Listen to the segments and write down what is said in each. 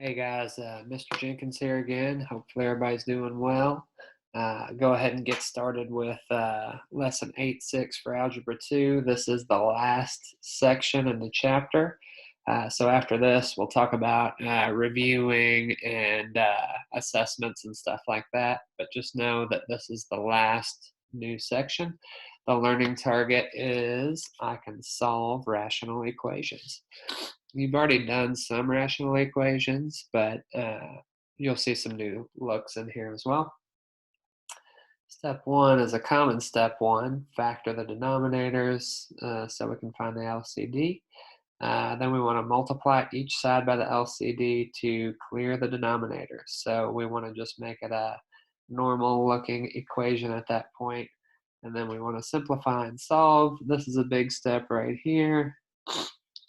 Hey guys, Mr. Jenkins here again. Hopefully everybody's doing well. Go ahead and get started with lesson 8.6 for Algebra 2. This is the last section in the chapter. So after this, we'll talk about reviewing and assessments and stuff like that. But just know that this is the last new section. The learning target is I can solve rational equations. You've already done some rational equations, but you'll see some new looks in here as well. Step one is a common step one, factor the denominators so we can find the LCD. Then we want to multiply each side by the LCD to clear the denominator. So we want to just make it a normal looking equation at that point. And then we want to simplify and solve. This is a big step right here.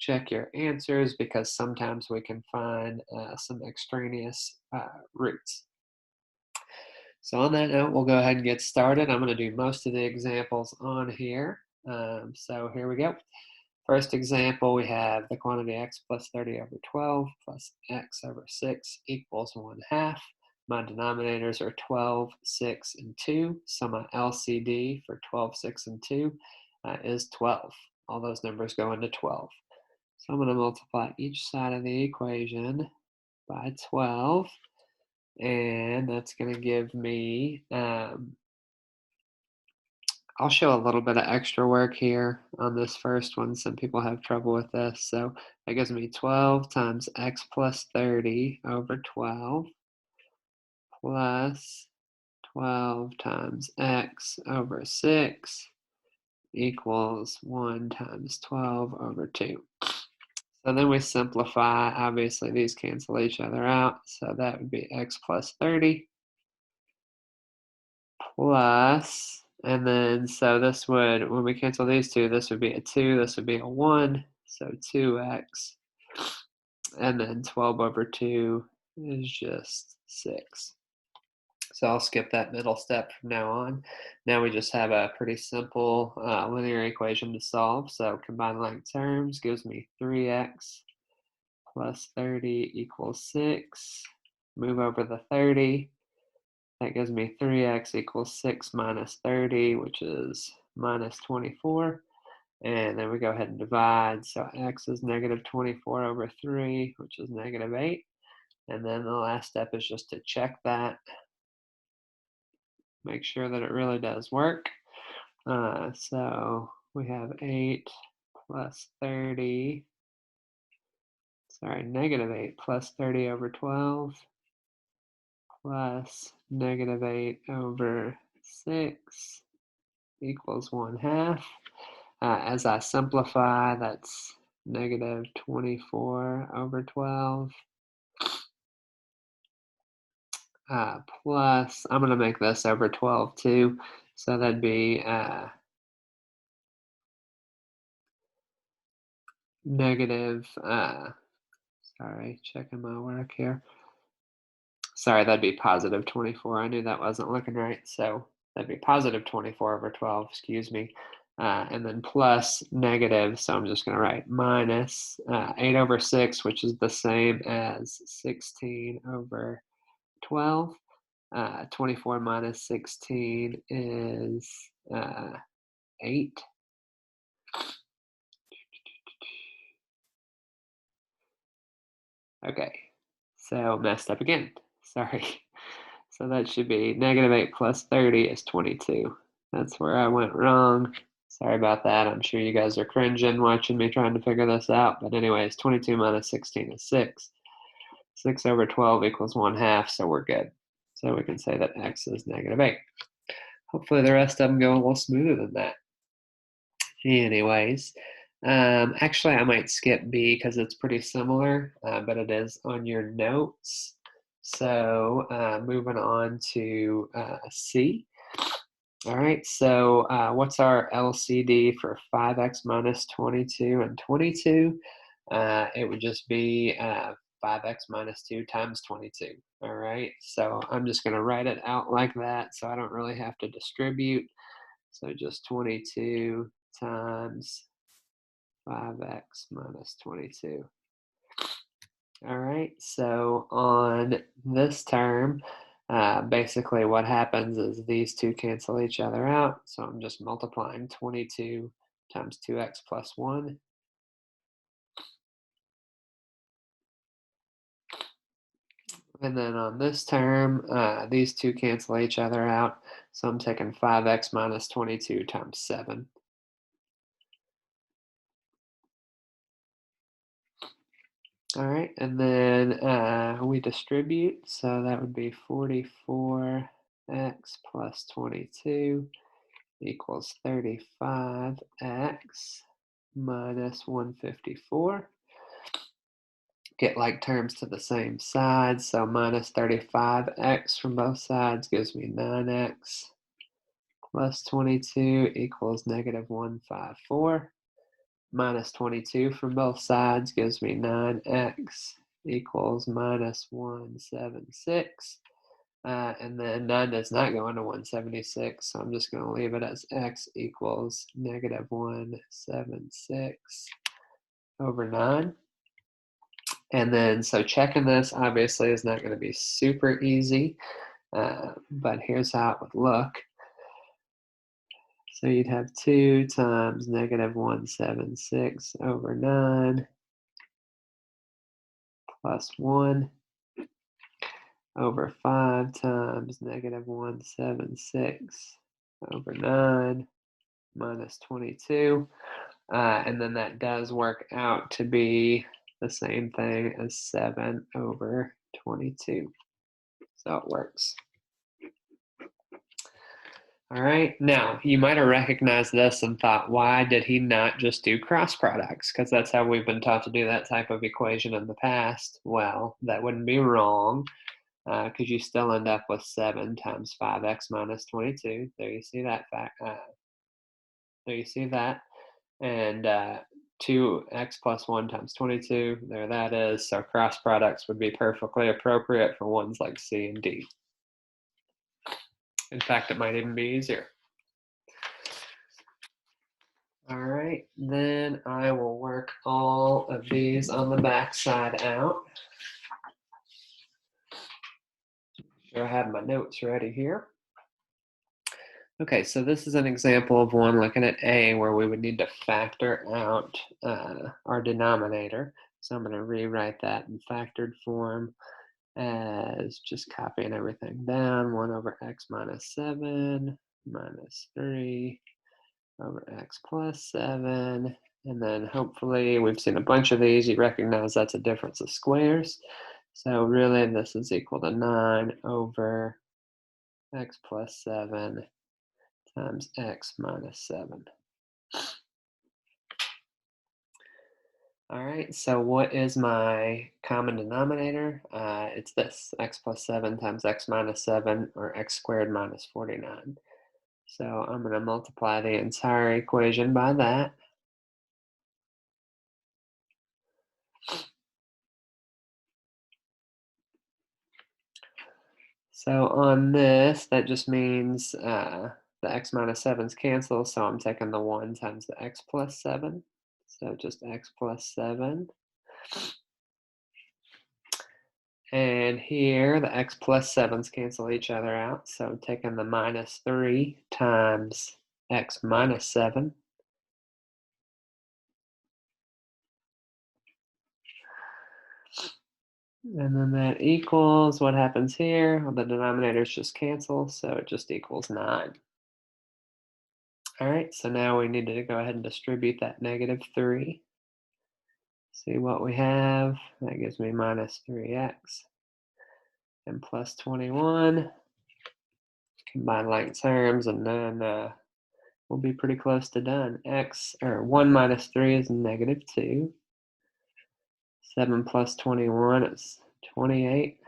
Check your answers because sometimes we can find some extraneous roots. So on that note, we'll go ahead and get started. I'm going to do most of the examples on here. So here we go. First example, we have the quantity x plus 30 over 12 plus x over 6 equals 1/2. My denominators are 12, 6, and 2. So my LCD for 12, 6, and 2 is 12. All those numbers go into 12. So I'm going to multiply each side of the equation by 12. And that's going to give me, I'll show a little bit of extra work here on this first one. Some people have trouble with this. So that gives me 12 times x plus 30 over 12 plus 12 times x over 6 equals 1 times 12 over 2. So then we simplify. Obviously, these cancel each other out. So that would be x plus 30 plus, and then so this would, when we cancel these two, this would be a 2, this would be a 1. So 2x. And then 12 over 2 is just 6. So I'll skip that middle step from now on. Now we just have a pretty simple linear equation to solve. So combine like terms gives me 3x plus 30 equals 6. Move over the 30. That gives me 3x equals 6 minus 30, which is minus 24. And then we go ahead and divide. So x is negative 24 over 3, which is negative 8. And then the last step is just to check that. Make sure that it really does work. So we have 8 plus 30. Sorry, negative 8 plus 30 over 12 plus negative 8 over 6 equals 1/2. As I simplify, that's negative 24 over 12 plus, I'm going to make this over 12 too, so that'd be negative, sorry, checking my work here. Sorry, that'd be positive 24. I knew that wasn't looking right, so that'd be positive 24 over 12, excuse me. And then plus negative, so I'm just going to write minus 8 over 6, which is the same as 16 over 12. 24 minus 16 is 8. Okay, so messed up again. Sorry. So that should be negative 8 plus 30 is 22. That's where I went wrong. Sorry about that. I'm sure you guys are cringing watching me trying to figure this out. But anyways, 22 minus 16 is 6. 6 over 12 equals 1/2, so we're good. So we can say that x is negative 8. Hopefully the rest of them go a little smoother than that. Anyways, actually I might skip B because it's pretty similar, but it is on your notes. So moving on to C. All right, so what's our LCD for 5x minus 22 and 22? It would just be 5x minus 2 times 22. All right, so I'm just going to write it out like that so I don't really have to distribute. So just 22 times 5x minus 22. All right, so on this term, basically what happens is these two cancel each other out. So I'm just multiplying 22 times 2x plus 1. And then on this term, these two cancel each other out. So I'm taking 5x minus 22 times 7. All right, and then we distribute. So that would be 44x plus 22 equals 35x minus 154. Get like terms to the same side, so minus 35x from both sides gives me 9x plus 22 equals negative 154. Minus 22 from both sides gives me 9x equals minus 176. And then 9 does not go into 176, so I'm just going to leave it as x equals negative 176 over 9. And then, so checking this obviously is not going to be super easy, but here's how it would look. So you'd have 2 times negative 176 over 9 plus 1 over 5 times negative 176 over 9 minus 22. And then that does work out to be the same thing as 7 over 22. So it works. All right, now you might have recognized this and thought, why did he not just do cross products? Because that's how we've been taught to do that type of equation in the past. Well, that wouldn't be wrong, because you still end up with 7 times 5x minus 22. There you see that fact. There you see that. And 2x plus 1 times 22, there that is. So cross products would be perfectly appropriate for ones like C and D. In fact, it might even be easier. All right, then I will work all of these on the back side out. Sure, I have my notes ready here. Okay, so this is an example of one looking at A where we would need to factor out our denominator. So I'm going to rewrite that in factored form as just copying everything down. 1 over x minus 7 minus 3 over x plus 7. And then hopefully we've seen a bunch of these. You recognize that's a difference of squares. So really this is equal to 9 over x plus 7 times x minus 7. All right, so what is my common denominator? It's this, x plus 7 times x minus 7, or x squared minus 49. So I'm going to multiply the entire equation by that. So on this, that just means the x minus 7's cancel, so I'm taking the 1 times the x plus 7. So just x plus 7. And here, the x plus 7's cancel each other out, so I'm taking the minus 3 times x minus 7. And then that equals, what happens here? Well, the denominators just cancel, so it just equals 9. All right, so now we need to go ahead and distribute that negative 3. See what we have. That gives me minus 3x and plus 21. Combine like terms, and then we'll be pretty close to done. 1 minus 3 is negative 2. 7 plus 21 is 28.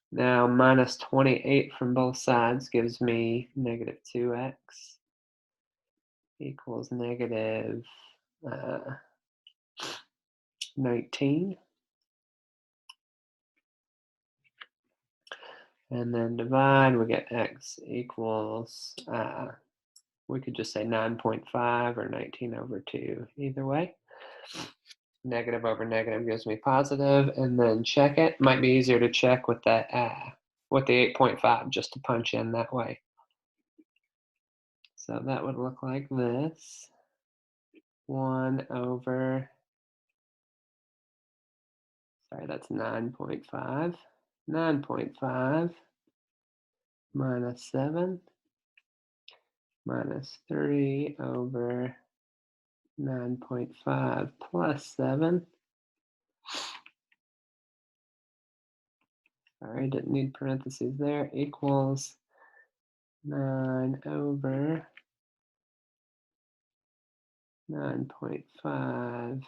Now minus 28 from both sides gives me negative 2x equals negative 19. And then divide, we get x equals, we could just say 9.5 or 19 over 2, either way. Negative over negative gives me positive, and then check it. Might be easier to check with that with the 8.5 just to punch in that way. So that would look like this. 1 over, sorry, that's 9.5. 9.5 minus 7 minus 3 over 9.5 plus 7. Sorry, didn't need parentheses there. Equals 9 over 9.5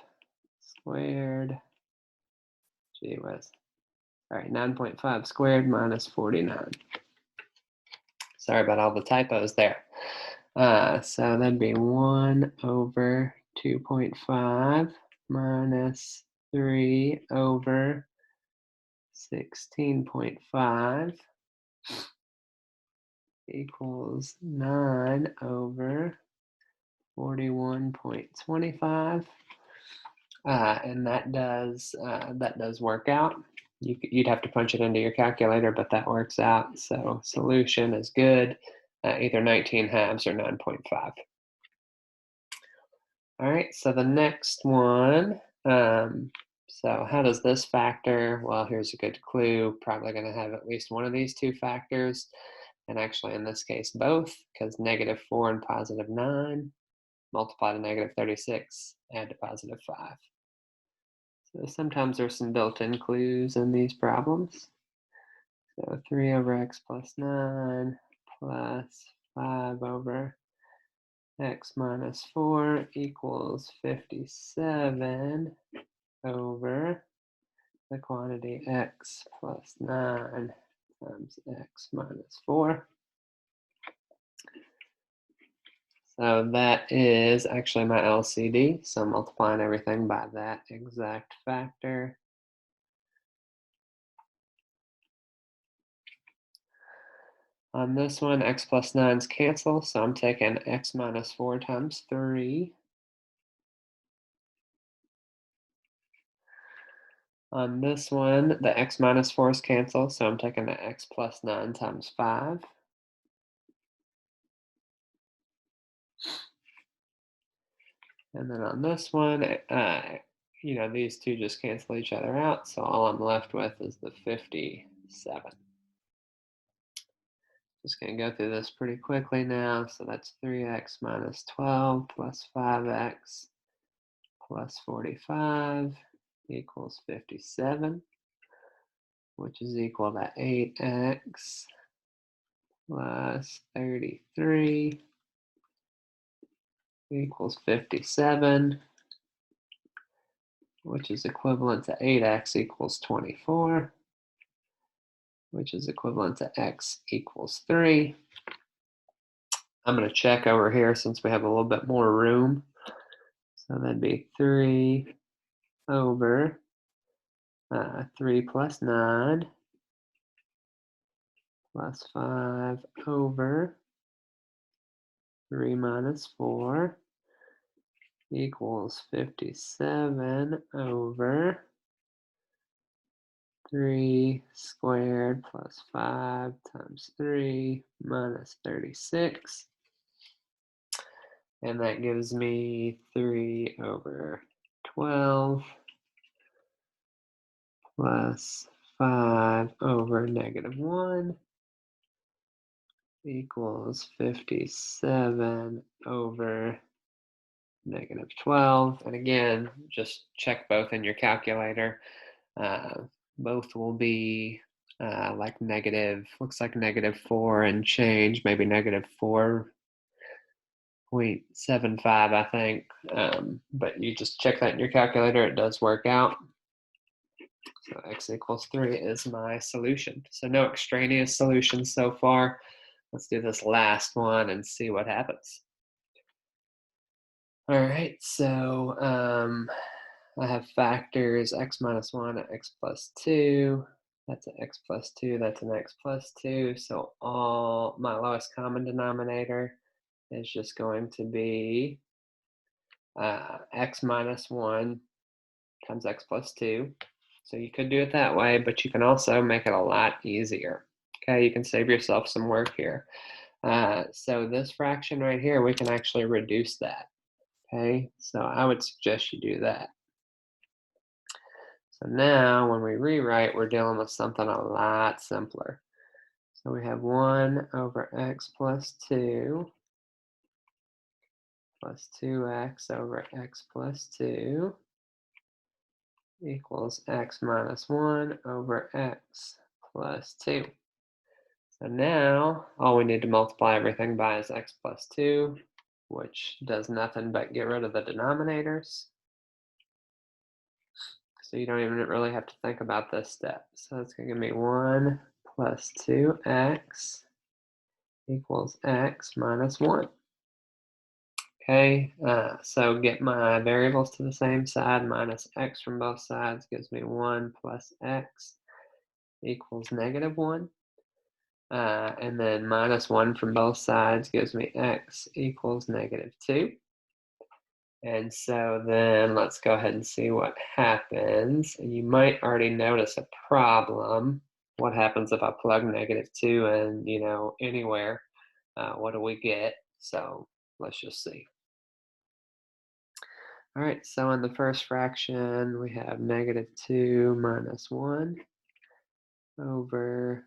squared. Gee whiz. All right, 9.5 squared minus 49. Sorry about all the typos there. So that'd be 1 over 2.5 minus 3 over 16.5 equals 9 over 41.25. And that does work out. You'd have to punch it into your calculator, but that works out. So solution is good, either 19 halves or 9.5. All right, so the next one, so how does this factor? Well, here's a good clue. Probably going to have at least one of these two factors, and actually in this case both, because negative 4 and positive 9 multiply to negative 36, add to positive 5. So sometimes there's some built-in clues in these problems. So 3 over x plus 9 plus 5 over x minus 4 equals 57 over the quantity x plus 9 times x minus 4. So that is actually my LCD, so I'm multiplying everything by that exact factor. On this one, x plus 9's cancel, so I'm taking x minus 4 times 3. On this one, the x minus 4's cancel, so I'm taking the x plus 9 times 5. And then on this one, these two just cancel each other out, so all I'm left with is the 57. Just going to go through this pretty quickly now. So that's 3x minus 12 plus 5x plus 45 equals 57, which is equal to 8x plus 33 equals 57, which is equivalent to 8x equals 24, which is equivalent to x equals 3. I'm going to check over here since we have a little bit more room. So that'd be 3 over 3 plus 9 plus 5 over 3 minus 4 equals 57 over 3 squared plus 5 times 3 minus 36. And that gives me 3 over 12 plus 5 over negative 1 equals 57 over negative 12. And again, just check both in your calculator. Both will be like negative, looks like negative 4 and change, maybe negative 4.75, I think. But you just check that in your calculator, it does work out. So x equals 3 is my solution. So no extraneous solutions so far. Let's do this last one and see what happens. All right, so I have factors x minus 1 and x plus 2. That's an x plus 2, that's an x plus 2. So all my lowest common denominator is just going to be x minus 1 times x plus 2. So you could do it that way, but you can also make it a lot easier. Okay, you can save yourself some work here. So this fraction right here, we can actually reduce that. Okay, so I would suggest you do that. So now when we rewrite, we're dealing with something a lot simpler. So we have 1 over x plus 2 plus 2x over x plus 2 equals x minus 1 over x plus 2. So now all we need to multiply everything by is x plus 2, which does nothing but get rid of the denominators. So you don't even really have to think about this step. So it's going to give me 1 plus 2x equals x minus 1. Okay, so get my variables to the same side, minus x from both sides gives me 1 plus x equals negative 1. And then minus 1 from both sides gives me x equals negative 2. And so then let's go ahead and see what happens. And you might already notice a problem. What happens if I plug negative 2 in, anywhere? What do we get? So let's just see. All right, so in the first fraction, we have negative 2 minus 1 over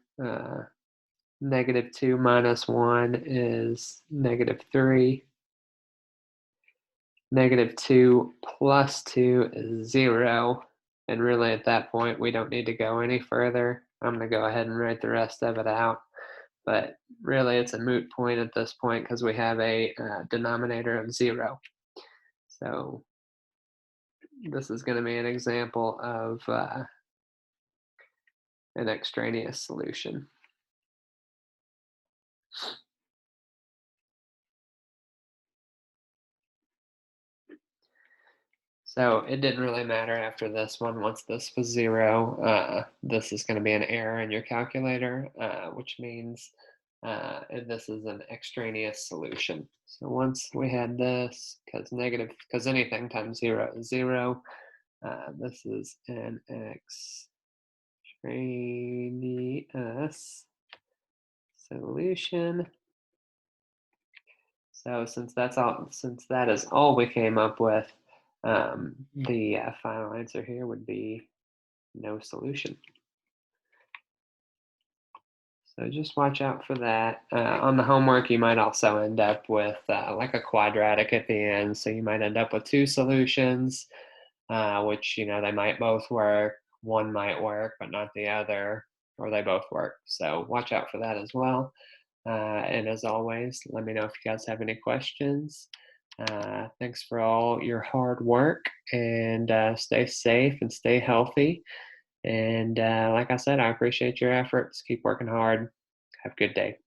negative 2 minus 1 is negative 3. Negative 2 plus 2 is 0. And really at that point, we don't need to go any further. I'm going to go ahead and write the rest of it out. But really, it's a moot point at this point because we have a denominator of 0. So this is going to be an example of an extraneous solution. So it didn't really matter after this one. Once this was 0, this is going to be an error in your calculator, which means this is an extraneous solution. So once we had this, because anything times 0 is 0, this is an extraneous solution. So since that is all we came up with, the final answer here would be no solution. So just watch out for that. On the homework, you might also end up with like a quadratic at the end. So you might end up with 2 solutions, which, they might both work. One might work, but not the other, or they both work. So watch out for that as well. And as always, let me know if you guys have any questions. Thanks for all your hard work, and stay safe and stay healthy. And like I said, I appreciate your efforts. Keep working hard. Have a good day.